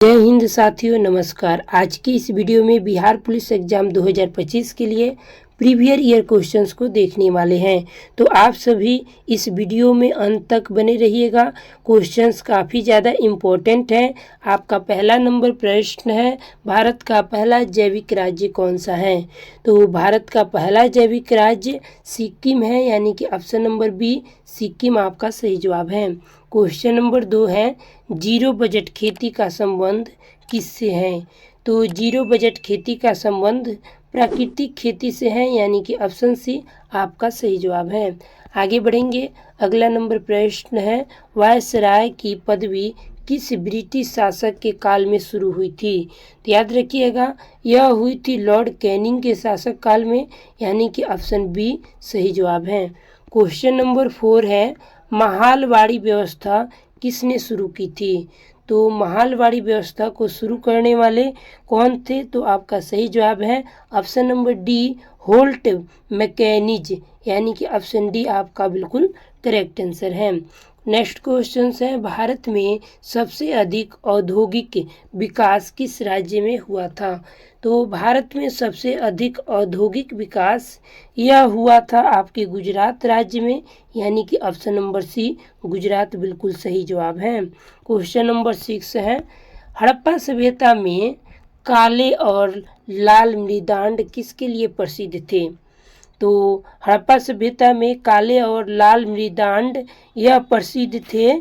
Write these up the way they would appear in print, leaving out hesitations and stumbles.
जय हिंद साथियों, नमस्कार। आज की इस वीडियो में बिहार पुलिस एग्जाम 2025 के लिए प्रीवियस ईयर क्वेश्चंस को देखने वाले हैं। तो आप सभी इस वीडियो में अंत तक बने रहिएगा। क्वेश्चंस काफ़ी ज़्यादा इम्पोर्टेंट हैं। आपका पहला नंबर प्रश्न है, भारत का पहला जैविक राज्य कौन सा है? तो भारत का पहला जैविक राज्य सिक्किम है, यानी कि ऑप्शन नंबर बी सिक्किम आपका सही जवाब है। क्वेश्चन नंबर 2 है, जीरो बजट खेती का संबंध किससे है? तो जीरो बजट खेती का संबंध प्राकृतिक खेती से है, यानी कि ऑप्शन सी आपका सही जवाब है। आगे बढ़ेंगे। अगला नंबर प्रश्न है, वायसराय की पदवी किस ब्रिटिश शासक के काल में शुरू हुई थी? तो याद रखिएगा, यह हुई थी लॉर्ड कैनिंग के शासक काल में, यानी कि ऑप्शन बी सही जवाब है। क्वेश्चन नंबर 4 है, महालवाड़ी व्यवस्था किसने शुरू की थी? तो महालवाड़ी व्यवस्था को शुरू करने वाले कौन थे? तो आपका सही जवाब है option number D halt mechanism, यानी कि ऑप्शन डी आपका बिल्कुल करेक्ट आंसर है। नेक्स्ट क्वेश्चन है, भारत में सबसे अधिक औद्योगिक विकास किस राज्य में हुआ था? तो भारत में सबसे अधिक औद्योगिक विकास यह हुआ था आपके गुजरात राज्य में, यानी कि ऑप्शन नंबर सी गुजरात बिल्कुल सही जवाब है। क्वेश्चन नंबर 6 है, हड़प्पा सभ्यता में काले और लाल मृदांड किसके लिए प्रसिद्ध थे? तो हड़प्पा सभ्यता में काले और लाल मृदांड यह प्रसिद्ध थे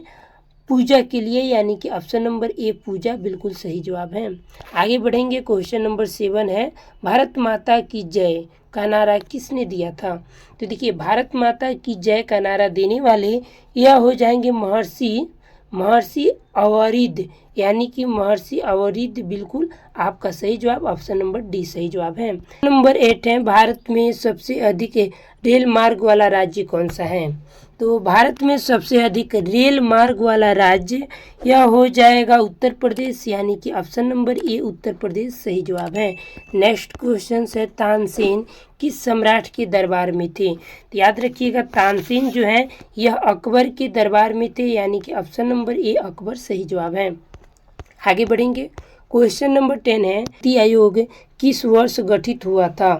पूजा के लिए, यानी कि ऑप्शन नंबर ए पूजा बिल्कुल सही जवाब है। आगे बढ़ेंगे। क्वेश्चन नंबर 7 है, भारत माता की जय का नारा किसने दिया था? तो देखिए, भारत माता की जय का नारा देने वाले यह हो जाएंगे महर्षि अवरीद, यानी कि महर्षि अवरीद बिल्कुल आपका सही जवाब ऑप्शन नंबर डी सही जवाब है। नंबर 8 है, भारत में सबसे अधिक रेल मार्ग वाला राज्य कौन सा है? तो भारत में सबसे अधिक रेल मार्ग वाला राज्य यह हो जाएगा उत्तर प्रदेश, यानी कि option number A Uttar Pradesh सही जवाब है। नेक्स्ट क्वेश्चन है, तानसेन किस सम्राट के दरबार में थे? तो याद रखिएगा, तानसेन जो है यह अकबर के दरबार में थे, यानी कि ऑप्शन नंबर ए अकबर सही जवाब है। आगे बढ़ेंगे। क्वेश्चन नंबर 10 है, नीति आयोग किस वर्ष गठित हुआ था?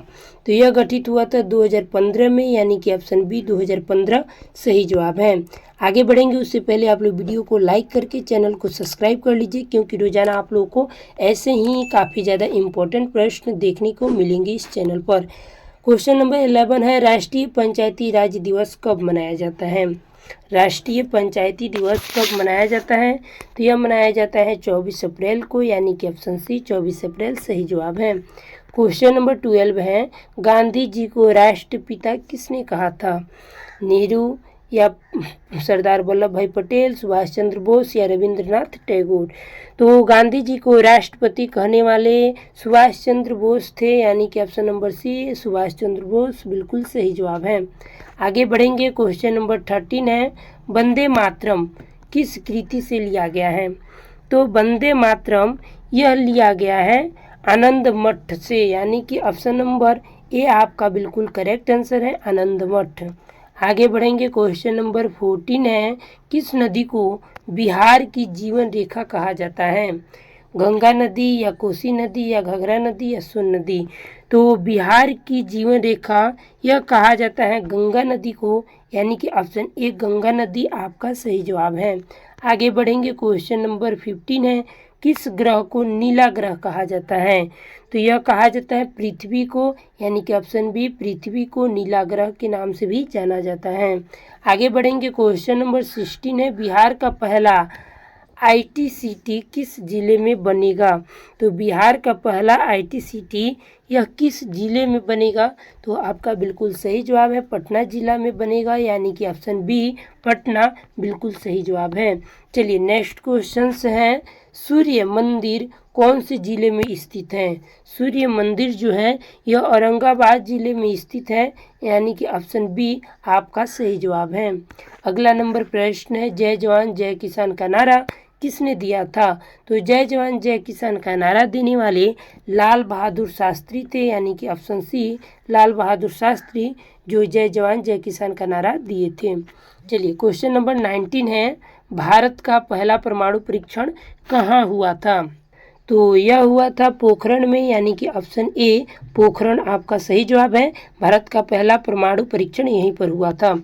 तो यह गठित हुआ था 2015 में, यानी कि ऑप्शन बी 2015 सही जवाब है। आगे बढ़ेंगे उससे पहले आप लोग वीडियो को लाइक करके चैनल को सब्सक्राइब कर लीजिए, क्योंकि रोजाना आप लोगों को ऐसे ही काफ़ी ज़्यादा इम्पोर्टेंट प्रश्न देखने को मिलेंगे इस चैनल पर। क्वेश्चन नंबर 11 है, राष्ट्रीय पंचायती राज दिवस कब मनाया जाता है? राष्ट्रीय पंचायती दिवस कब मनाया जाता है? तो यह मनाया जाता है 24 अप्रैल को, यानी कि ऑप्शन सी 24 अप्रैल सही जवाब है। क्वेश्चन नंबर 12 है, गांधी जी को राष्ट्रपिता किसने कहा था? नेहरू या सरदार वल्लभ भाई पटेल, सुभाष चंद्र बोस या रविंद्रनाथ टैगोर? तो गांधी जी को राष्ट्रपति कहने वाले सुभाष चंद्र बोस थे, यानी कि option number C Subhash Chandra Bose बिल्कुल सही जवाब है। आगे बढ़ेंगे। क्वेश्चन नंबर 13 है, वंदे मातरम किस कृति से लिया गया है? तो वंदे मातरम यह लिया गया है आनंद मठ से, यानी कि ऑप्शन नंबर ए आपका बिल्कुल करेक्ट आंसर है आनंद मठ। आगे बढ़ेंगे। क्वेश्चन नंबर 14 है, किस नदी को बिहार की जीवन रेखा कहा जाता है? गंगा नदी या कोसी नदी या घाघरा नदी या सोन नदी? तो बिहार की जीवन रेखा यह कहा जाता है गंगा नदी को, यानी कि ऑप्शन ए गंगा नदी आपका सही जवाब है। आगे बढ़ेंगे। क्वेश्चन नंबर 15 है, किस ग्रह को नीला ग्रह कहा जाता है? तो यह कहा जाता है पृथ्वी को, यानी कि ऑप्शन बी पृथ्वी को नीला ग्रह के नाम से भी जाना जाता है। आगे बढ़ेंगे। क्वेश्चन नंबर 16 है, बिहार का पहला ITCT किस जिले में बनेगा? तो बिहार का पहला ITCT यह किस जिले में बनेगा? तो आपका बिल्कुल सही जवाब है पटना जिला में बनेगा, यानी कि ऑप्शन बी पटना बिल्कुल सही जवाब है। चलिए नेक्स्ट क्वेश्चन है, सूर्य मंदिर कौन से जिले में स्थित है? सूर्य मंदिर जो है यह औरंगाबाद जिले में स्थित है, यानी कि ऑप्शन बी आपका सही जवाब है। अगला नंबर प्रश्न है, जय जवान जय किसान का नारा किसने दिया था? तो जय जवान जय किसान का नारा देने वाले लाल बहादुर शास्त्री थे, यानी कि ऑप्शन सी लाल बहादुर शास्त्री जो जय जवान जय किसान का नारा दिए थे। चलिए क्वेश्चन नंबर 19 है, भारत का पहला परमाणु परीक्षण कहाँ हुआ था? तो यह हुआ था पोखरण में, यानी कि ऑप्शन ए पोखरण आपका सही जवाब है। भारत का पहला परमाणु परीक्षण यहीं पर हुआ था।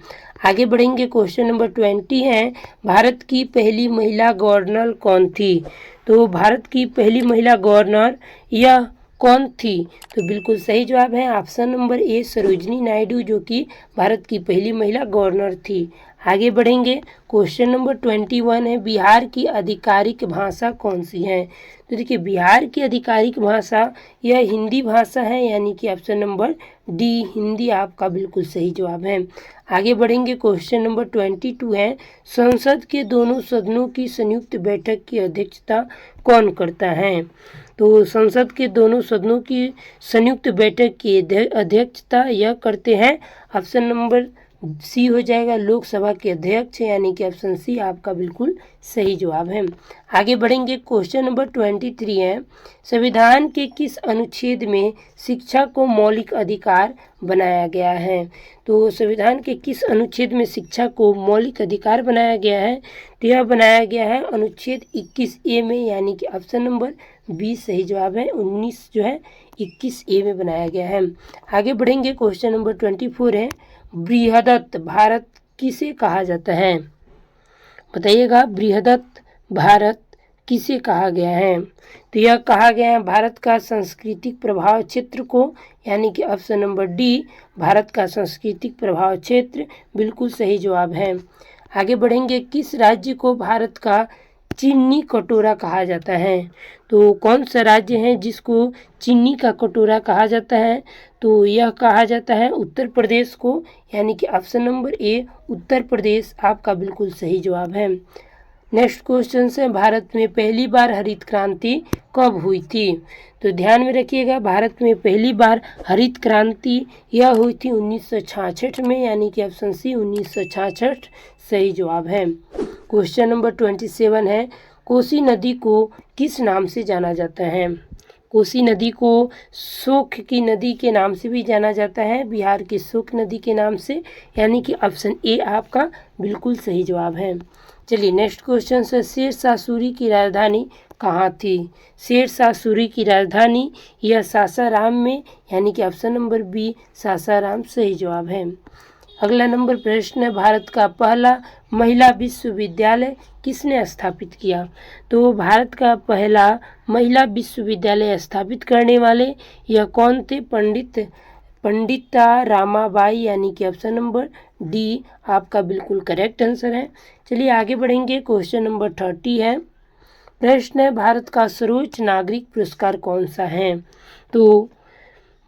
आगे बढ़ेंगे, क्वेश्चन नंबर 20 है, भारत की पहली महिला गवर्नर कौन थी? तो भारत की पहली महिला गवर्नर यह कौन थी? तो बिल्कुल सही जवाब है option number A Sarojini Naidu, जो कि भारत की पहली महिला गवर्नर थी। आगे बढ़ेंगे, क्वेश्चन नंबर 21 है, बिहार की आधिकारिक भाषा कौन सी है? तो देखिए, बिहार की आधिकारिक भाषा यह हिंदी भाषा है, यानी कि ऑप्शन नंबर डी हिंदी आपका बिल्कुल सही जवाब है। आगे बढ़ेंगे, क्वेश्चन नंबर 22 है, संसद के दोनों सदनों की संयुक्त बैठक की अध्यक्षता कौन करता है? तो संसद के दोनों सदनों की संयुक्त बैठक की अध्यक्षता यह करते हैं, ऑप्शन नंबर सी हो जाएगा, लोकसभा के अध्यक्ष, यानी कि ऑप्शन सी आपका बिल्कुल सही जवाब है। आगे बढ़ेंगे, क्वेश्चन नंबर 23 है, संविधान के किस अनुच्छेद में शिक्षा को मौलिक अधिकार बनाया गया है? तो संविधान के किस अनुच्छेद में शिक्षा को मौलिक अधिकार बनाया गया है? तो यह बनाया गया है अनुच्छेद 21A में, यानी कि ऑप्शन नंबर 20 सही जवाब है। 19 जो है 21A में बनाया गया है। आगे बढ़ेंगे, क्वेश्चन नंबर 24 है, बृहदत्त भारत किसे कहा जाता है? बताइएगा, बृहदत्त भारत किसे कहा गया है? तो यह कहा गया है भारत का सांस्कृतिक प्रभाव क्षेत्र को, यानी कि ऑप्शन नंबर डी भारत का सांस्कृतिक प्रभाव क्षेत्र बिल्कुल सही जवाब है। आगे बढ़ेंगे, किस राज्य को भारत का चीनी कटोरा कहा जाता है? तो कौन सा राज्य है जिसको चीनी का कटोरा कहा जाता है? तो यह कहा जाता है उत्तर प्रदेश को, यानी कि option number A Uttar Pradesh आपका बिल्कुल सही जवाब है। नेक्स्ट क्वेश्चन से, भारत में पहली बार हरित क्रांति कब हुई थी? तो ध्यान में रखिएगा, भारत में पहली बार हरित क्रांति यह हुई थी 1966 में, यानी कि ऑप्शन सी 1966 सही जवाब है। क्वेश्चन नंबर 27 है, कोसी नदी को किस नाम से जाना जाता है? कोसी नदी को शोक की नदी के नाम से भी जाना जाता है, बिहार की शोक नदी के नाम से, यानी कि ऑप्शन ए आपका बिल्कुल सही जवाब है। चलिए नेक्स्ट क्वेश्चन से, शेरशाह सूरी की राजधानी कहाँ थी? शेरशाह सूरी की राजधानी यह सासाराम में, यानी कि ऑप्शन नंबर बी सासाराम सही जवाब है। अगला नंबर प्रश्न है, भारत का पहला महिला विश्वविद्यालय किसने स्थापित किया? तो भारत का पहला महिला विश्वविद्यालय स्थापित करने वाले यह कौन थे? पंडिता रामाबाई, यानी कि ऑप्शन नंबर डी आपका बिल्कुल करेक्ट आंसर है। चलिए आगे बढ़ेंगे, क्वेश्चन नंबर 30 है, प्रश्न है, भारत का सर्वोच्च नागरिक पुरस्कार कौन सा है? तो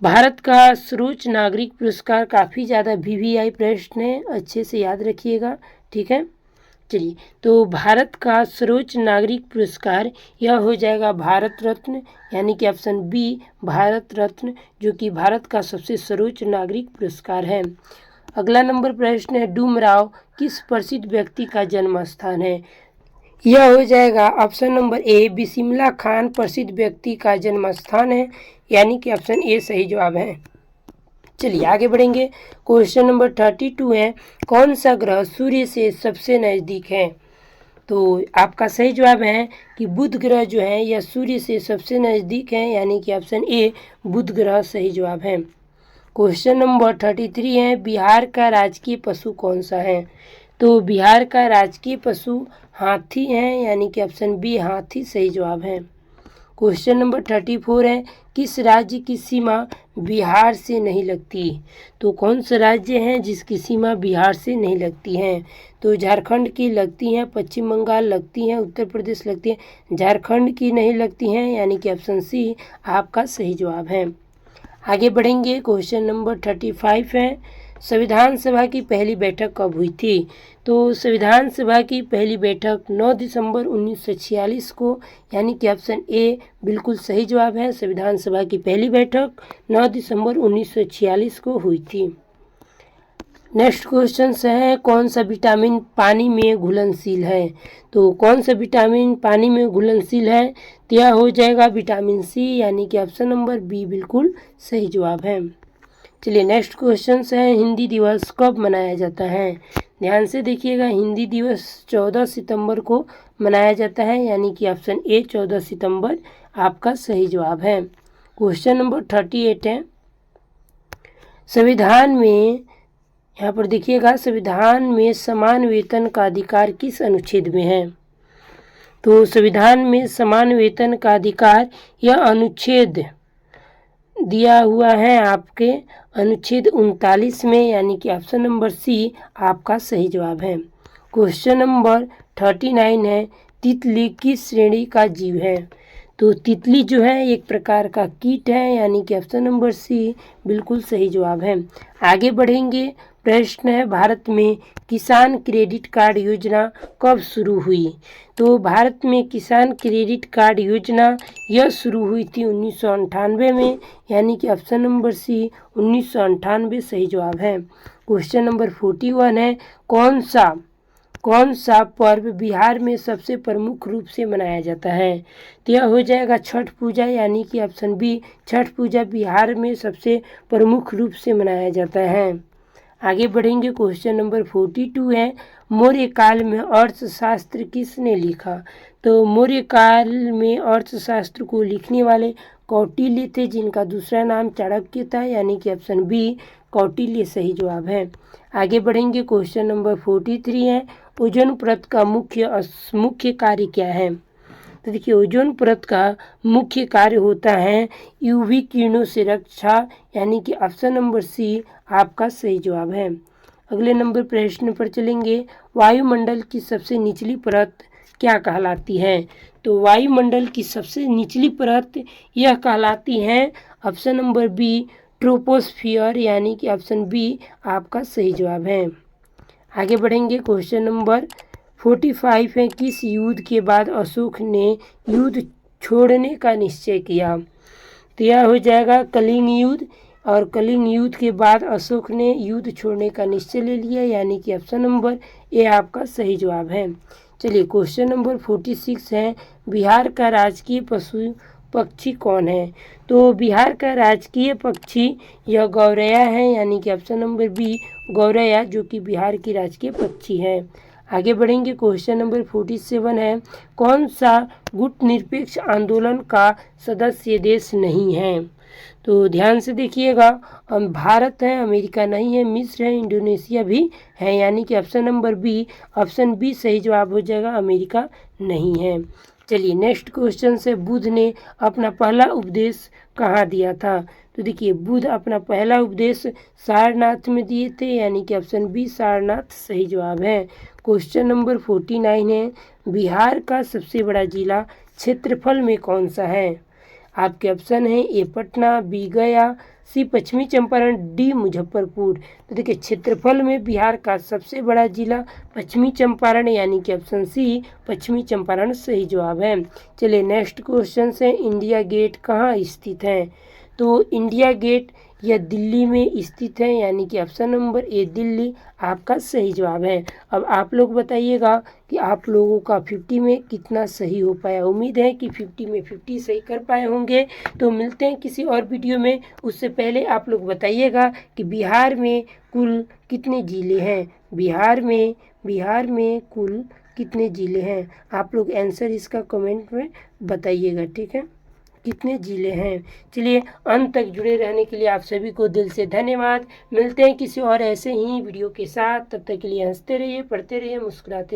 भारत का सर्वोच्च नागरिक पुरस्कार काफ़ी ज़्यादा VVI प्रश्न है, अच्छे से याद रखिएगा, ठीक है। चलिए, तो भारत का सर्वोच्च नागरिक पुरस्कार यह हो जाएगा भारत रत्न, यानी कि ऑप्शन बी भारत रत्न, जो कि भारत का सबसे सर्वोच्च नागरिक पुरस्कार है। अगला नंबर प्रश्न है, डूमराव किस प्रसिद्ध व्यक्ति का जन्म स्थान है? यह हो जाएगा option number A Bismillah Khan प्रसिद्ध व्यक्ति का जन्म स्थान है, यानी कि ऑप्शन ए सही जवाब है। चलिए आगे बढ़ेंगे, क्वेश्चन नंबर 32 है, कौन सा ग्रह सूर्य से सबसे नज़दीक है? तो आपका सही जवाब है कि बुध ग्रह जो है यह सूर्य से सबसे नज़दीक है, यानी कि ऑप्शन ए बुध ग्रह सही जवाब है। क्वेश्चन नंबर 33 है, बिहार का राजकीय पशु कौन सा है? तो बिहार का राजकीय पशु हाथी है, यानी कि ऑप्शन बी हाथी सही जवाब है। क्वेश्चन नंबर 34 है, किस राज्य की सीमा बिहार से नहीं लगती? तो कौन सा राज्य है जिसकी सीमा बिहार से नहीं लगती है? तो झारखंड की लगती हैं, पश्चिम बंगाल लगती हैं, उत्तर प्रदेश लगती है, झारखंड की नहीं लगती हैं, यानी कि ऑप्शन सी आपका सही जवाब है। आगे बढ़ेंगे, क्वेश्चन नंबर 35 है, संविधान सभा की पहली बैठक कब हुई थी? तो संविधान सभा की पहली बैठक 9 दिसंबर 1946 को, यानी कि ऑप्शन ए बिल्कुल सही जवाब है। संविधान सभा की पहली बैठक 9 दिसंबर 1946 को हुई थी। नेक्स्ट क्वेश्चन है, कौन सा विटामिन पानी में घुलनशील है? तो कौन सा विटामिन पानी में घुलनशील है? तो यह हो जाएगा विटामिन सी, यानी कि ऑप्शन नंबर बी बिल्कुल सही जवाब है। चलिए नेक्स्ट क्वेश्चन है, हिंदी दिवस कब मनाया जाता है? ध्यान से देखिएगा, हिंदी दिवस 14 सितंबर को मनाया जाता है, यानी कि ऑप्शन ए 14 सितंबर आपका सही जवाब है। क्वेश्चन नंबर 38 है, संविधान में, यहाँ पर देखिएगा, संविधान में समान वेतन का अधिकार किस अनुच्छेद में है? तो संविधान में समान वेतन का अधिकार यह अनुच्छेद दिया हुआ है आपके अनुच्छेद 39 में, यानी कि ऑप्शन नंबर सी आपका सही जवाब है। क्वेश्चन नंबर 39 है, तितली किस श्रेणी का जीव है? तो तितली जो है एक प्रकार का कीट है, यानी कि ऑप्शन नंबर सी बिल्कुल सही जवाब है। आगे बढ़ेंगे, प्रश्न है, भारत में किसान क्रेडिट कार्ड योजना कब शुरू हुई? तो भारत में किसान क्रेडिट कार्ड योजना यह शुरू हुई थी 1998 में, यानी कि ऑप्शन नंबर सी 1998 सही जवाब है। क्वेश्चन नंबर 41 है, कौन सा पर्व बिहार में सबसे प्रमुख रूप से मनाया जाता है? तो यह हो जाएगा छठ पूजा, यानी कि ऑप्शन बी छठ पूजा बिहार में सबसे प्रमुख रूप से मनाया जाता है। आगे बढ़ेंगे, क्वेश्चन नंबर 42 है, मौर्य काल में अर्थशास्त्र किसने लिखा? तो मौर्य काल में अर्थशास्त्र को लिखने वाले कौटिल्य थे, जिनका दूसरा नाम चाणक्य था, यानी कि ऑप्शन बी कौटिल्य सही जवाब है। आगे बढ़ेंगे, क्वेश्चन नंबर 43 है, ओजोन परत का मुख्य कार्य क्या है? तो देखिए, ओजोन परत का मुख्य कार्य होता है यूवी किरणों से रक्षा, यानी कि ऑप्शन नंबर सी आपका सही जवाब है। अगले नंबर प्रश्न पर चलेंगे, वायुमंडल की सबसे निचली परत क्या कहलाती है? तो वायुमंडल की सबसे निचली परत यह कहलाती है ऑप्शन नंबर बी ट्रोपोस्फियर, यानी कि ऑप्शन बी आपका सही जवाब है। आगे बढ़ेंगे, क्वेश्चन नंबर 45 है, किस युद्ध के बाद अशोक ने युद्ध छोड़ने का निश्चय किया? तो यह हो जाएगा कलिंग युद्ध, और कलिंग युद्ध के बाद अशोक ने युद्ध छोड़ने का निश्चय ले लिया, यानी कि ऑप्शन नंबर ए आपका सही जवाब है। चलिए, क्वेश्चन नंबर 46 है, बिहार का राजकीय पक्षी कौन है? तो बिहार का राजकीय पक्षी यह गौरैया है, यानी कि ऑप्शन नंबर बी गौरैया, जो कि बिहार की राजकीय पक्षी है। आगे बढ़ेंगे, क्वेश्चन नंबर 47 है, कौन सा गुटनिरपेक्ष आंदोलन का सदस्य देश नहीं है? तो ध्यान से देखिएगा, भारत है, अमेरिका नहीं है, मिस्र है, इंडोनेशिया भी है, यानी कि option number B option B सही जवाब हो जाएगा, अमेरिका नहीं है। चलिए, नेक्स्ट क्वेश्चन से, बुद्ध ने अपना पहला उपदेश कहाँ दिया था? तो देखिए, बुद्ध अपना पहला उपदेश सारनाथ में दिए थे, यानी कि ऑप्शन बी सारनाथ सही जवाब है। क्वेश्चन नंबर 49 है, बिहार का सबसे बड़ा जिला क्षेत्रफल में कौन सा है? आपके ऑप्शन है ए पटना, बी गया, सी पश्चिमी चंपारण, डी मुजफ्फरपुर। तो देखिए, क्षेत्रफल में बिहार का सबसे बड़ा जिला पश्चिमी चंपारण, यानी कि ऑप्शन सी पश्चिमी चंपारण सही जवाब है। चलिए, नेक्स्ट क्वेश्चन से, इंडिया गेट कहाँ स्थित है? तो इंडिया गेट यह दिल्ली में स्थित है, यानी कि ऑप्शन नंबर ए दिल्ली आपका सही जवाब है। अब आप लोग बताइएगा कि आप लोगों का 50 में कितना सही हो पाया। उम्मीद है कि 50 में 50 सही कर पाए होंगे। तो मिलते हैं किसी और वीडियो में, उससे पहले आप लोग बताइएगा कि बिहार में कुल कितने जिले हैं? बिहार में कुल कितने जिले हैं? आप लोग आंसर इसका कमेंट में बताइएगा, ठीक है, कितने जिले हैं। चलिए, अंत तक जुड़े रहने के लिए आप सभी को दिल से धन्यवाद। मिलते हैं किसी और ऐसे ही वीडियो के साथ, तब तक के लिए हंसते रहिए, पढ़ते रहिए, मुस्कुराते रहिए।